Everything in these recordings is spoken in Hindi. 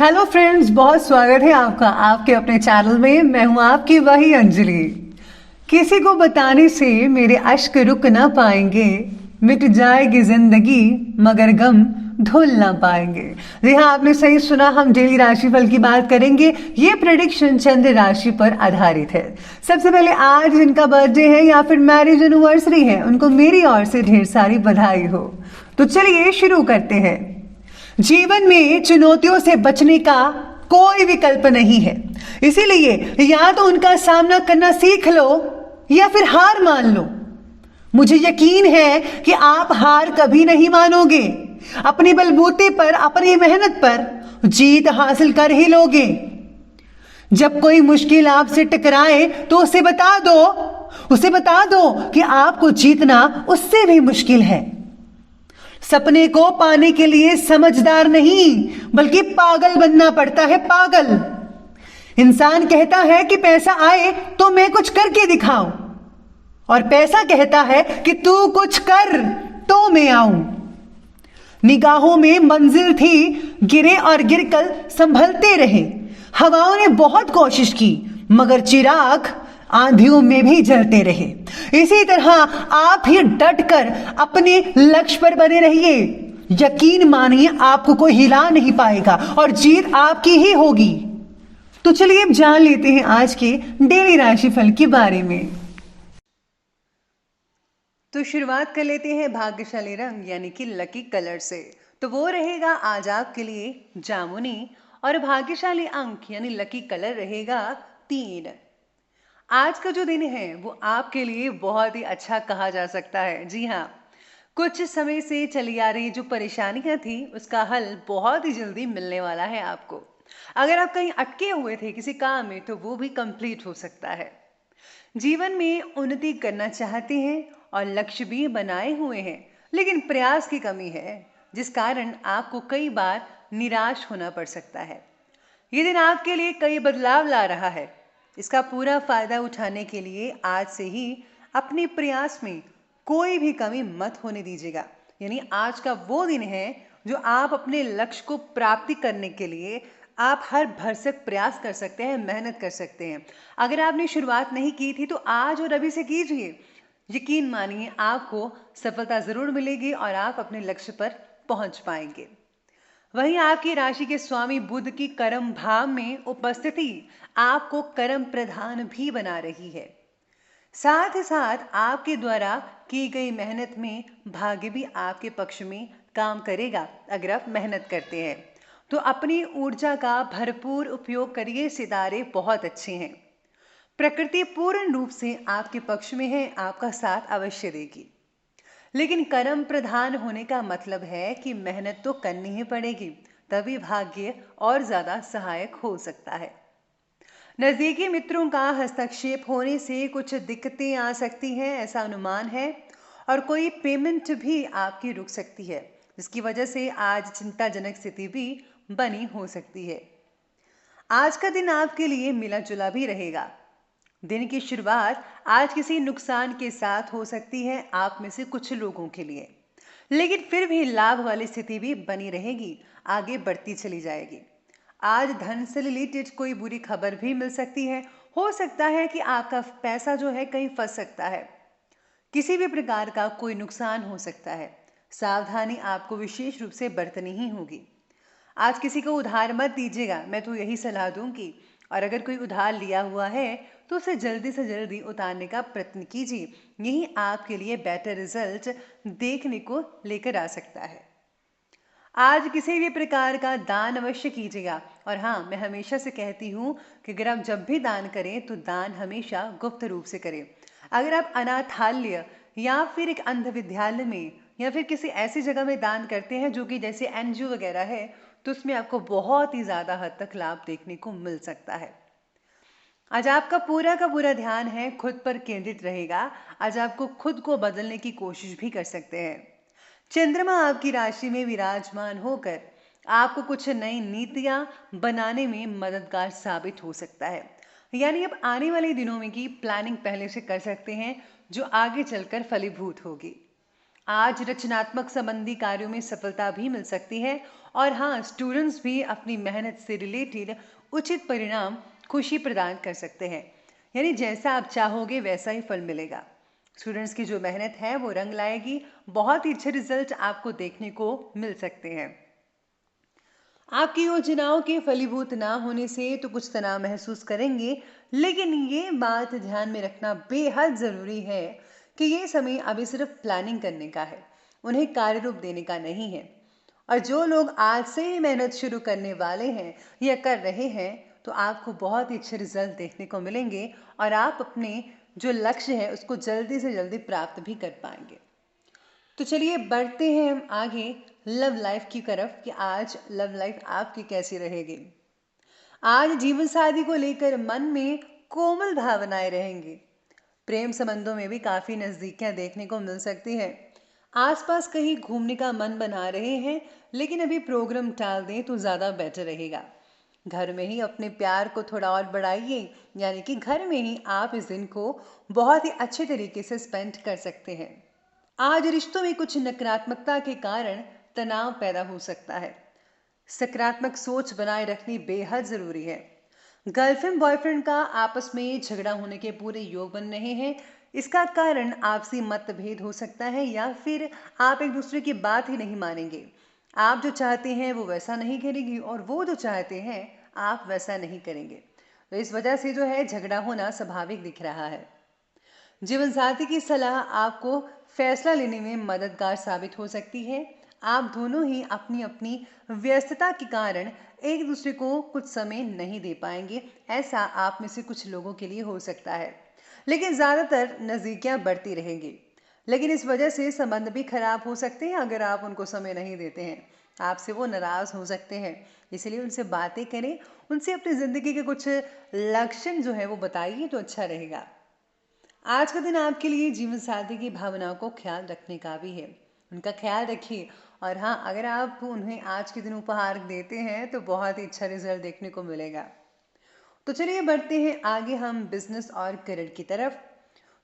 हेलो फ्रेंड्स, बहुत स्वागत है आपका आपके अपने चैनल में। मैं हूं आपकी वही अंजलि। किसी को बताने से मेरे अश्क रुक ना पाएंगे, मिट जाएगी जिंदगी मगर गम धुल ना पाएंगे। जी हाँ, आपने सही सुना, हम डेली राशिफल की बात करेंगे। ये प्रेडिक्शन चंद्र राशि पर आधारित है। सबसे पहले आज जिनका बर्थडे है या फिर मैरिज एनिवर्सरी है, उनको मेरी ओर से ढेर सारी बधाई हो। तो चलिए शुरू करते हैं। जीवन में चुनौतियों से बचने का कोई विकल्प नहीं है, इसीलिए या तो उनका सामना करना सीख लो या फिर हार मान लो। मुझे यकीन है कि आप हार कभी नहीं मानोगे। अपने बलबूते पर, अपनी मेहनत पर जीत हासिल कर ही लोगे। जब कोई मुश्किल आपसे टकराए तो उसे बता दो कि आपको जीतना उससे भी मुश्किल है। सपने को पाने के लिए समझदार नहीं बल्कि पागल बनना पड़ता है, पागल। इंसान कहता है कि पैसा आए तो मैं कुछ करके दिखाऊं, और पैसा कहता है कि तू कुछ कर तो मैं आऊं। निगाहों में मंजिल थी, गिरे और गिरकर संभलते रहे। हवाओं ने बहुत कोशिश की मगर चिराग आंधियों में भी जलते रहे। इसी तरह आप ही डट कर अपने लक्ष्य पर बने रहिए। यकीन मानिए, आपको कोई हिला नहीं पाएगा और जीत आपकी ही होगी। तो चलिए अब जान लेते हैं आज के डेली राशिफल के बारे में। तो शुरुआत कर लेते हैं भाग्यशाली रंग यानी कि लकी कलर से। तो वो रहेगा आज आपके लिए जामुनी, और भाग्यशाली अंक यानी लकी कलर रहेगा 3। आज का जो दिन है वो आपके लिए बहुत ही अच्छा कहा जा सकता है। जी हाँ, कुछ समय से चली आ रही जो परेशानियां थी उसका हल बहुत ही जल्दी मिलने वाला है आपको। अगर आप कहीं अटके हुए थे किसी काम में तो वो भी कंप्लीट हो सकता है। जीवन में उन्नति करना चाहते हैं और लक्ष्य भी बनाए हुए हैं, लेकिन प्रयास की कमी है जिस कारण आपको कई बार निराश होना पड़ सकता है। ये दिन आपके लिए कई बदलाव ला रहा है। इसका पूरा फायदा उठाने के लिए आज से ही अपने प्रयास में कोई भी कमी मत होने दीजिएगा। यानी आज का वो दिन है जो आप अपने लक्ष्य को प्राप्ति करने के लिए आप हर भरसक प्रयास कर सकते हैं, मेहनत कर सकते हैं। अगर आपने शुरुआत नहीं की थी तो आज और अभी से कीजिए। यकीन मानिए, आपको सफलता जरूर मिलेगी और आप अपने लक्ष्य पर पहुंच पाएंगे। वहीं आपकी राशि के स्वामी बुध की कर्म भाव में उपस्थिति आपको कर्म प्रधान भी बना रही है। साथ ही साथ आपके द्वारा की गई मेहनत में भाग्य भी आपके पक्ष में काम करेगा। अगर आप मेहनत करते हैं तो अपनी ऊर्जा का भरपूर उपयोग करिए। सितारे बहुत अच्छे हैं, प्रकृति पूर्ण रूप से आपके पक्ष में है, आपका साथ अवश्य देगी। लेकिन कर्म प्रधान होने का मतलब है कि मेहनत तो करनी ही पड़ेगी, तभी भाग्य और ज्यादा सहायक हो सकता है। नजदीकी मित्रों का हस्तक्षेप होने से कुछ दिक्कतें आ सकती हैं, ऐसा अनुमान है, और कोई पेमेंट भी आपकी रुक सकती है, जिसकी वजह से आज चिंताजनक स्थिति भी बनी हो सकती है। आज का दिन आपके लिए मिला जुला भी रहेगा। दिन की शुरुआत आज किसी नुकसान के साथ हो सकती है आप में से कुछ लोगों के लिए, लेकिन फिर भी लाभ वाली स्थिति भी बनी रहेगी, आगे बढ़ती चली जाएगी। आज धन से रिलेटेड कोई बुरी खबर भी मिल सकती है। हो सकता है कि आपका पैसा जो है कहीं फंस सकता है, किसी भी प्रकार का कोई नुकसान हो सकता है। सावधानी आपको विशेष रूप से बरतनी ही होगी। आज किसी को उधार मत दीजिएगा, मैं तो यही सलाह दूंगी। और अगर कोई उधार लिया हुआ है तो उसे जल्दी से जल्दी उतारने का प्रयत्न कीजिए। यही आपके लिए बेटर रिजल्ट देखने को लेकर आ सकता है। आज किसी भी प्रकार का दान अवश्य कीजिएगा। और हाँ, मैं हमेशा से कहती हूँ कि अगर आप जब भी दान करें तो दान हमेशा गुप्त रूप से करें। अगर आप अनाथालय या फिर एक अंध विद्यालय में या फिर किसी ऐसी जगह में दान करते हैं जो कि जैसे एनजीओ वगैरह है, तो उसमें आपको बहुत ही ज्यादा हद तक लाभ देखने को मिल सकता है। आज आपका पूरा का पूरा ध्यान है खुद पर केंद्रित रहेगा। आज आपको खुद को बदलने की कोशिश भी कर सकते हैं। चंद्रमा आपकी राशि में विराजमान होकर आपको कुछ नई नीतियां बनाने में मददगार साबित हो सकता है। यानी अब आने वाले दिनों में की प्लानिंग पहले से कर सकते हैं जो आगे चलकर फलीभूत होगी। आज रचनात्मक संबंधी कार्यों में सफलता भी मिल सकती है और हाँ, स्टूडेंट्स भी अपनी मेहनत से रिलेटेड उचित परिणाम खुशी प्रदान कर सकते हैं। यानी जैसा आप चाहोगे वैसा ही फल मिलेगा। स्टूडेंट्स की जो मेहनत है वो रंग लाएगी, बहुत ही अच्छे रिजल्ट आपको देखने को मिल सकते हैं। आपकी योजनाओं के फलीभूत ना होने से तो कुछ तनाव महसूस करेंगे, लेकिन ये बात ध्यान में रखना बेहद जरूरी है कि ये समय अभी सिर्फ प्लानिंग करने का है, उन्हें कार्य रूप देने का नहीं है। और जो लोग आज से ही मेहनत शुरू करने वाले हैं या कर रहे हैं, तो आपको बहुत ही अच्छे रिजल्ट देखने को मिलेंगे और आप अपने जो लक्ष्य है उसको जल्दी से जल्दी प्राप्त भी कर पाएंगे। तो चलिए बढ़ते हैं हम आगे लव लाइफ की तरफ कि आज लव लाइफ आपकी कैसी रहेगी। आज जीवन साथी को लेकर मन में कोमल भावनाएं रहेंगी। प्रेम संबंधों में भी काफी नजदीकियां देखने को मिल सकती है। आसपास कहीं घूमने का मन बना रहे हैं, लेकिन अभी प्रोग्राम टाल दें तो ज्यादा बेटर रहेगा। घर में ही अपने प्यार को थोड़ा और बढ़ाइए, यानी कि घर में ही आप इस दिन को बहुत ही अच्छे तरीके से स्पेंड कर सकते हैं। आज रिश्तों में कुछ नकारात्मकता के कारण तनाव पैदा हो सकता है। सकारात्मक सोच बनाए रखनी बेहद जरूरी है। गर्लफ्रेंड बॉयफ्रेंड का आपस में झगड़ा होने के पूरे योग बन रहे हैं। इसका कारण आपसी मतभेद हो सकता है या फिर आप एक दूसरे की बात ही नहीं मानेंगे। आप जो चाहते हैं वो वैसा नहीं करेंगे और वो जो चाहते हैं आप वैसा नहीं करेंगे। तो इस वजह से जो है झगड़ा होना स्वाभाविक दिख रहा है। जीवन साथी की सलाह आपको फैसला लेने में मददगार साबित हो सकती है। आप दोनों ही अपनी अपनी व्यस्तता के कारण एक दूसरे को कुछ समय नहीं दे पाएंगे। ऐसा आप में से कुछ लोगों के लिए हो सकता है, लेकिन ज्यादातर नजदीकियां बढ़ती रहेंगी। लेकिन इस वजह से संबंध भी खराब हो सकते हैं। अगर आप उनको समय नहीं देते हैं, आपसे वो नाराज हो सकते हैं। इसलिए उनसे बातें करें, उनसे अपनी जिंदगी के कुछ लक्षण जो है वो बताइए तो अच्छा रहेगा। आज का दिन आपके लिए जीवन साथी की भावनाओं को ख्याल रखने का भी है। उनका ख्याल रखिए। और हाँ, अगर आप उन्हें आज के दिन उपहार देते हैं तो बहुत ही अच्छा रिजल्ट देखने को मिलेगा। तो चलिए बढ़ते हैं आगे हम बिजनेस और करियर की तरफ।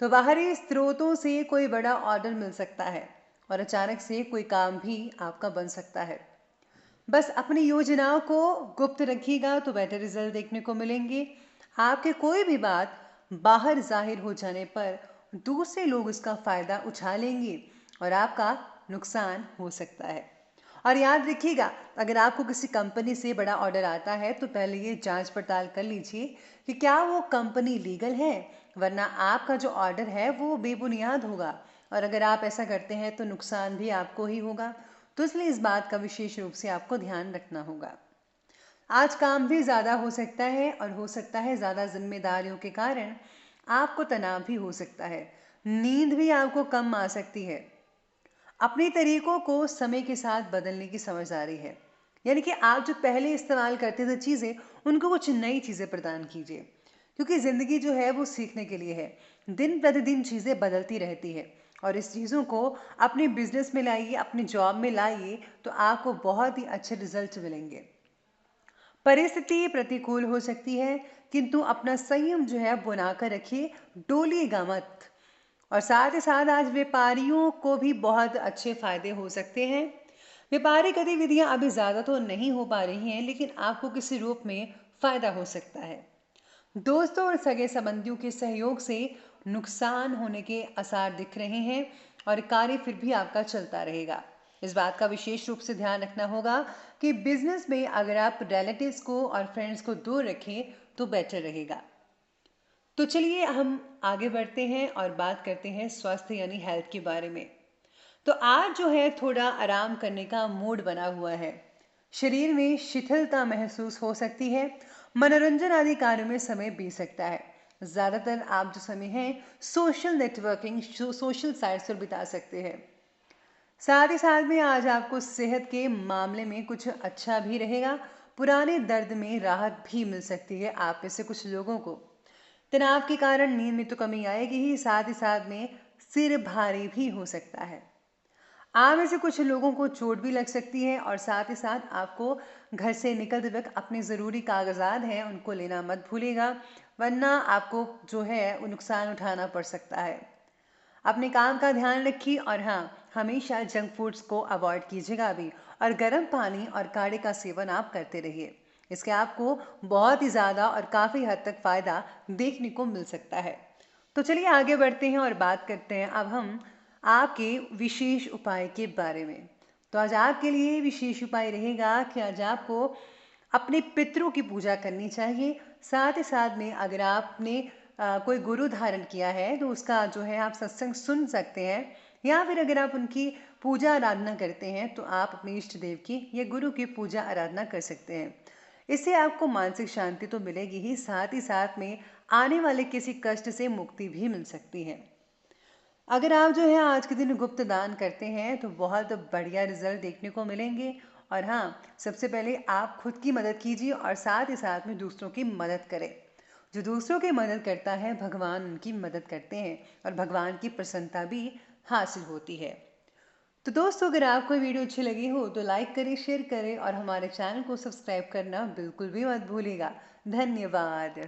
तो बाहरी स्रोतों से कोई बड़ा ऑर्डर मिल सकता है और अचानक से कोई काम भी आपका बन सकता है। बस अपनी योजनाओं को गुप्त रखिएगा तो बेटर रिजल्ट देखने को मिलेंगे। आपके कोई भी बात बाहर जाहिर हो जाने पर दूसरे लोग उसका फायदा उठा लेंगे और आपका नुकसान हो सकता है। और याद रखिएगा, अगर आपको किसी कंपनी से बड़ा ऑर्डर आता है तो पहले ये जांच पड़ताल कर लीजिए कि क्या वो कंपनी लीगल है, वरना आपका जो ऑर्डर है वो बेबुनियाद होगा और अगर आप ऐसा करते हैं तो नुकसान भी आपको ही होगा। तो इसलिए इस बात का विशेष रूप से आपको ध्यान रखना होगा। आज काम भी ज़्यादा हो सकता है और हो सकता है ज़्यादा जिम्मेदारियों के कारण आपको तनाव भी हो सकता है। नींद भी आपको कम आ सकती है। अपने तरीकों को समय के साथ बदलने की समझदारी है। यानी कि आप जो पहले इस्तेमाल करते थे चीज़ें, उनको कुछ नई चीज़ें प्रदान कीजिए, क्योंकि ज़िंदगी जो है वो सीखने के लिए है। दिन प्रतिदिन चीज़ें बदलती रहती है और इस चीज़ों को अपने बिजनेस में लाइए, अपने जॉब में लाइए, तो आपको बहुत ही अच्छे रिजल्ट मिलेंगे। परिस्थिति प्रतिकूल हो सकती है, किंतु अपना संयम जो है बनाकर रखिए, डोलिएगा मत। और साथ ही साथ आज व्यापारियों को भी बहुत अच्छे फायदे हो सकते हैं। व्यापारिक गतिविधियां अभी ज़्यादा तो नहीं हो पा रही हैं, लेकिन आपको किसी रूप में फायदा हो सकता है। दोस्तों और सगे संबंधियों के सहयोग से नुकसान होने के आसार दिख रहे हैं और कार्य फिर भी आपका चलता रहेगा। इस बात का विशेष रूप से ध्यान रखना होगा कि बिजनेस में अगर आप रिलेटिव्स को और फ्रेंड्स को दूर रखें तो बेटर रहेगा। तो चलिए हम आगे बढ़ते हैं और बात करते हैं स्वास्थ्य यानी हेल्थ के बारे में। तो आज जो है थोड़ा आराम करने का मूड बना हुआ है। शरीर में शिथिलता महसूस हो सकती है। मनोरंजन आदि कार्यों में समय बीत सकता है। ज्यादातर आप जो समय है सोशल नेटवर्किंग, सोशल साइट्स पर बिता सकते हैं। साथ ही साथ में आज आपको सेहत के मामले में कुछ अच्छा भी रहेगा। पुराने दर्द में राहत भी मिल सकती है आप में से कुछ लोगों को। तनाव के कारण नींद में तो कमी आएगी ही, साथ ही साथ में सिर भारी भी हो सकता है। आप में से कुछ लोगों को चोट भी लग सकती है और साथ ही साथ आपको घर से निकलते वक्त अपने ज़रूरी कागजात हैं उनको लेना मत भूलिएगा, वरना आपको जो है वो नुकसान उठाना पड़ सकता है। अपने काम का ध्यान रखिए और हाँ, हमेशा जंक फूड्स को अवॉइड कीजिएगा भी, और गर्म पानी और काढ़े का सेवन आप करते रहिए। इसके आपको बहुत ही ज़्यादा और काफ़ी हद तक फ़ायदा देखने को मिल सकता है। तो चलिए आगे बढ़ते हैं और बात करते हैं अब हम आपके विशेष उपाय के बारे में। तो आज आपके लिए विशेष उपाय रहेगा कि आज आपको अपने पितरों की पूजा करनी चाहिए। साथ ही साथ में अगर आपने कोई गुरु धारण किया है तो उसका जो है आप सत्संग सुन सकते हैं, या फिर अगर आप उनकी पूजा आराधना करते हैं तो आप अपने इष्ट देव की या गुरु की पूजा आराधना कर सकते हैं। इससे आपको मानसिक शांति तो मिलेगी ही, साथ ही साथ में आने वाले किसी कष्ट से मुक्ति भी मिल सकती है। अगर आप जो है आज के दिन गुप्त दान करते हैं तो बहुत बढ़िया रिजल्ट देखने को मिलेंगे। और हाँ, सबसे पहले आप खुद की मदद कीजिए और साथ ही साथ में दूसरों की मदद करें। जो दूसरों की मदद करता है भगवान उनकी मदद करते हैं और भगवान की प्रसन्नता भी हासिल होती है। तो दोस्तों, अगर आपको वीडियो अच्छी लगी हो तो लाइक करें, शेयर करें और हमारे चैनल को सब्सक्राइब करना बिल्कुल भी मत भूलिएगा। धन्यवाद।